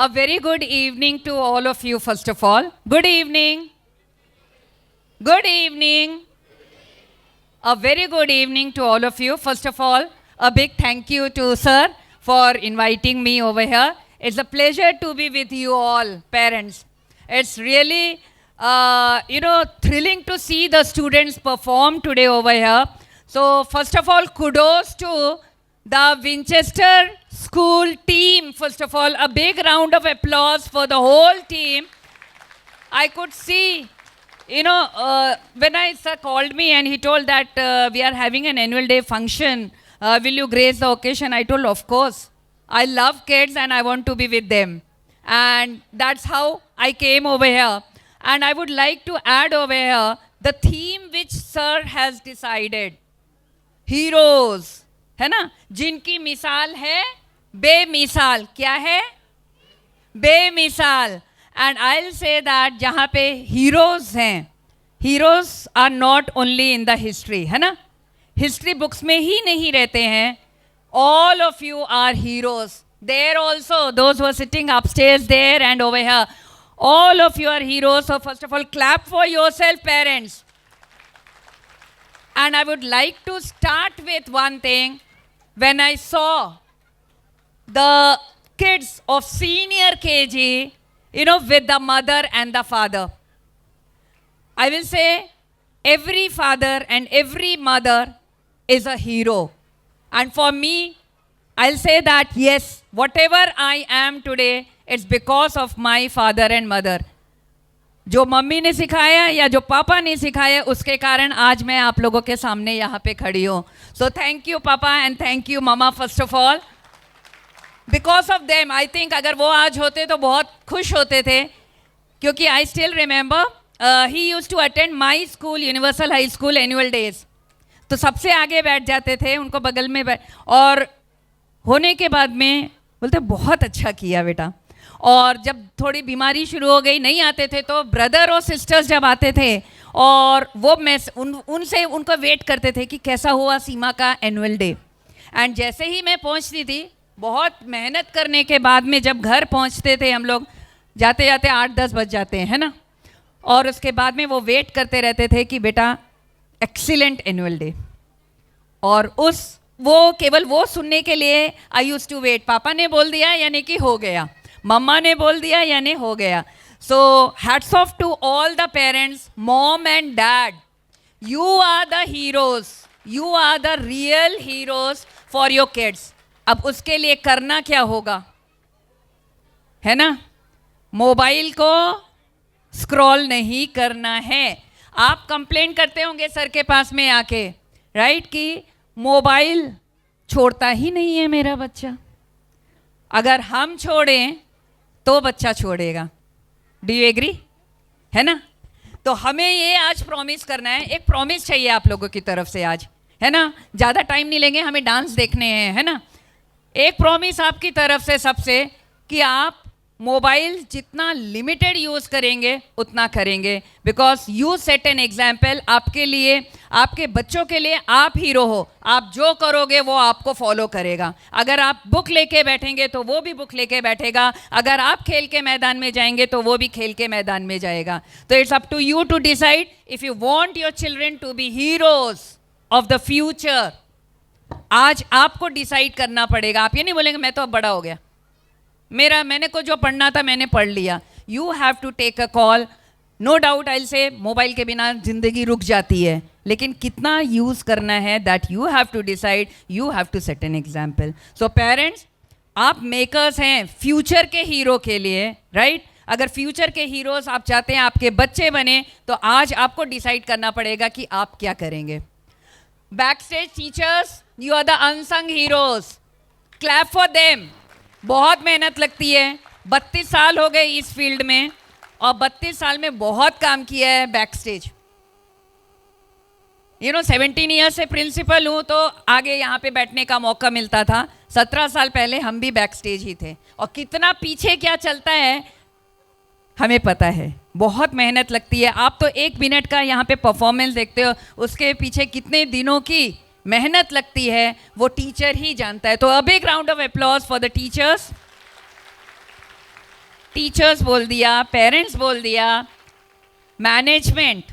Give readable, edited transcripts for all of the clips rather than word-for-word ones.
A very good evening to all of you, first of all. Good evening. Good evening. A very good evening to all of you. First of all, a big thank you to Sir for inviting me over here. It's a pleasure to be with you all, parents. It's really, thrilling to see the students perform today over here. So, first of all, kudos to the Winchester School team. First of all, a big round of applause for the whole team. I could see, when sir called me and he told that we are having an annual day function, will you grace the occasion? I told, of course. I love kids and I want to be with them. And that's how I came over here. And I would like to add over here the theme which sir has decided. Heroes. है ना, जिनकी मिसाल है बेमिसाल. क्या है? बेमिसाल. And I'll say that जहाँ पे heroes हैं, heroes are not only in the history, है ना, history books में ही नहीं रहते हैं. All of you are heroes. There also, those who are sitting upstairs there and over here, all of you are heroes. So first of all, clap for yourself, parents. And I would like to start with one thing. When I saw the kids of senior KG, with the mother and the father, I will say every father and every mother is a hero. And for me, I'll say that yes, whatever I am today, it's because of my father and mother. जो mummy ने सिखाया या जो पापा ने सिखाया, उसके कारण आज मैं आप लोगों के सामने यहाँ पे खड़ी हूँ. So thank you पापा and thank you mama first of all. Because of them, I think अगर वो आज होते तो बहुत खुश होते थे, क्योंकि I still remember he used to attend my school, Universal High School annual days. तो सबसे आगे बैठ जाते थे, उनको बगल में और होने के बाद में बोलते बहुत अच्छा किया बेटा. और जब थोड़ी बीमारी शुरू हो गई, नहीं आते थे, तो ब्रदर और सिस्टर्स जब आते थे और वो उनसे उनको वेट करते थे कि कैसा हुआ सीमा का एनुअल डे. एंड जैसे ही मैं पहुंचती थी, बहुत मेहनत करने के बाद में जब घर पहुंचते थे हम लोग, जाते जाते 8-10 बज जाते हैं, है ना, और उसके बाद में वो वेट करते रहते थे कि बेटा एक्सीलेंट एनुअल डे. और वो केवल वो सुनने के लिए आई यूज टू वेट. पापा ने बोल दिया यानी कि हो गया, मम्मा ने बोल दिया यानी हो गया. So hats off to all the parents, mom and dad. You are the heroes, you are the real heroes for your kids. अब उसके लिए करना क्या होगा, है ना, मोबाइल को स्क्रॉल नहीं करना है. आप कंप्लेंट करते होंगे सर के पास में आके, राइट, कि मोबाइल छोड़ता ही नहीं है मेरा बच्चा. अगर हम छोड़ें तो बच्चा छोड़ेगा. डू यू एग्री, है ना. तो हमें ये आज प्रॉमिस करना है, एक प्रॉमिस चाहिए आप लोगों की तरफ से आज, है ना. ज़्यादा टाइम नहीं लेंगे, हमें डांस देखने हैं, है ना. एक प्रॉमिस आपकी तरफ से सबसे कि आप मोबाइल जितना लिमिटेड यूज़ करेंगे उतना करेंगे. Because you set an example. आपके लिए, आपके बच्चों के लिए आप हीरो हो. आप जो करोगे वो आपको फॉलो करेगा. अगर आप बुक लेके बैठेंगे तो वो भी बुक लेके बैठेगा. अगर आप खेल के मैदान में जाएंगे तो वो भी खेल के मैदान में जाएगा. तो it's up to you to decide if you want your children to be heroes of the future. आज आपको डिसाइड करना पड़ेगा. आप ये नहीं बोलेंगे मैं तो अब बड़ा हो गया, मैंने को जो पढ़ना था मैंने पढ़ लिया. You have to take a call. No doubt I say mobile के बिना ज़िंदगी रुक जाती है, लेकिन कितना यूज़ करना है that you have to decide. You have to set an example. So parents, आप मेकर्स हैं फ्यूचर के हीरो के लिए, राइट. अगर फ्यूचर के हीरोज आप चाहते हैं आपके बच्चे बने, तो आज आपको डिसाइड करना पड़ेगा कि आप क्या करेंगे. Back stage teachers, you are the unsung heroes. Clap for them. बहुत मेहनत लगती है. 32 साल हो गए इस फील्ड में और 32 साल में बहुत काम किया है बैक स्टेज. 17 ईयर से प्रिंसिपल हूँ तो आगे यहाँ पे बैठने का मौका मिलता था. 17 साल पहले हम भी बैक स्टेज ही थे. और कितना पीछे क्या चलता है हमें पता है. बहुत मेहनत लगती है. आप तो 1 मिनट का यहाँ पे परफॉर्मेंस देखते हो, उसके पीछे कितने दिनों की मेहनत लगती है वो टीचर ही जानता है. तो a big round of applause for the teachers. Teachers बोल दिया, पेरेंट्स बोल दिया, management,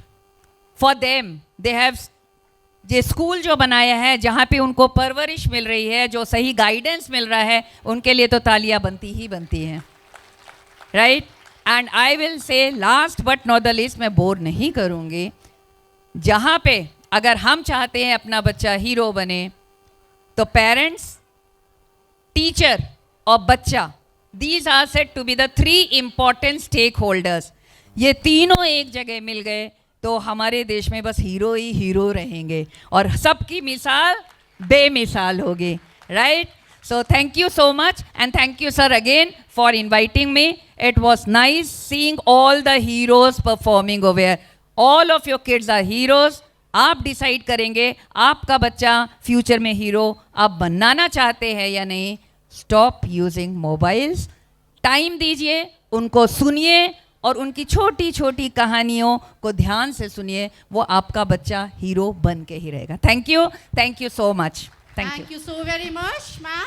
for them they have ये स्कूल जो बनाया है जहाँ पे उनको परवरिश मिल रही है, जो सही गाइडेंस मिल रहा है, उनके लिए तो तालियां बनती ही बनती हैं, right. And I will say last but not the least, मैं बोर नहीं करूँगी, जहाँ पे अगर हम चाहते हैं अपना बच्चा हीरो बने, तो पेरेंट्स, टीचर और बच्चा, these are said to be the 3 important stakeholders. ये तीनों एक जगह मिल गए तो हमारे देश में बस हीरो ही हीरो रहेंगे और सबकी मिसाल बेमिसाल होगी, right. So thank you so much and thank you sir again for inviting me. It was nice seeing all the heroes performing over here. All of your kids are heroes. आप decide करेंगे आपका बच्चा future में hero आप बनाना चाहते हैं या नहीं. स्टॉप यूजिंग मोबाइल्स, टाइम दीजिए, उनको सुनिए और उनकी छोटी छोटी कहानियों को ध्यान से सुनिए. वो आपका बच्चा हीरो बन के ही रहेगा. Thank you so much. Thank you. Thank you so very much, ma'am.